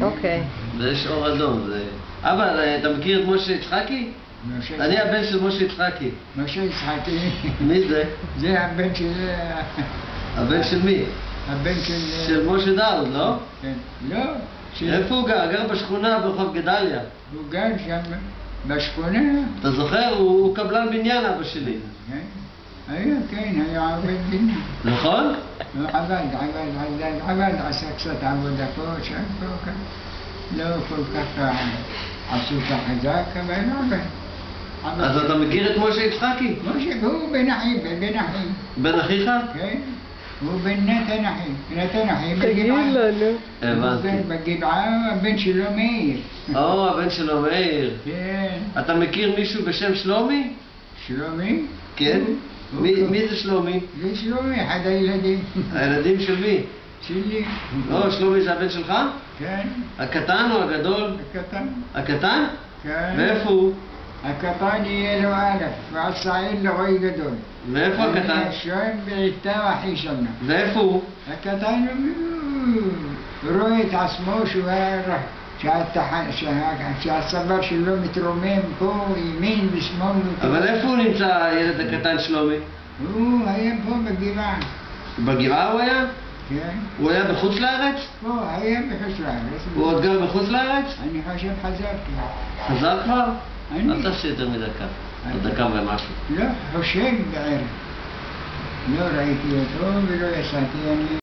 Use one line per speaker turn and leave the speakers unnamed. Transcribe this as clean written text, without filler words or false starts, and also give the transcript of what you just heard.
אוקיי.
ויש אור אדום. אבא, אתה מכיר את משה יצחקי? אני הבן של משה יצחקי.
משה יצחקי.
מי זה?
זה הבן של...
הבן של מי?
הבן של...
של משה דאוד, לא?
כן. לא.
איפה הוא גר? גר בשכונה ברחוב גדליה.
הוא גר שם בשכונה.
אתה זוכר? הוא קבלן בניין, אבא שלי.
היה, כן, היה עובד בניין.
נכון?
הוא עבד, עשה קצת עבודה פה, שם פה, כאן. לא כל כך עשו את החזק, אבל עבד.
אז אתה מכיר את משה יצחקי?
משה, הוא בן אחי, בן אחי.
בן אחיך?
כן. הוא בן נתן אחי, נתן אחי
תגיד
בגבעה.
לנו.
הבנתי.
הוא בגבעה, הבן שלו מאיר.
הבן שלו מאיר.
כן.
אתה מכיר מישהו בשם שלומי?
שלומי?
כן. מי זה שלומי?
זה שלומי, אחד הילדים.
הילדים של מי?
שלי.
שלומי זה הבן שלך?
כן.
הקטן או הגדול?
הקטן.
הקטן?
כן.
ואיפה הוא?
הקטן יהיה לו א', והצעיר לו רוי גדול.
ואיפה הקטן?
אני שואל בעיטה אחי שנה.
ואיפה הוא?
הקטן רואה את עצמו שהוא היה שהצוואר שלו מתרומם פה, ימין ושמאל.
אבל איפה הוא נמצא, הילד הקטן שלומי?
הוא היה פה בגבעה.
בגבעה הוא היה?
כן.
הוא היה בחוץ לארץ?
פה, היה בחוץ לארץ.
הוא עוד גר בחוץ לארץ?
אני חושב חזרתי.
חזר כבר?
אני...
אל תעשה יותר מדקה. עוד דקה ומשהו.
לא, חושב בערך. לא ראיתי אותו ולא יצאתי.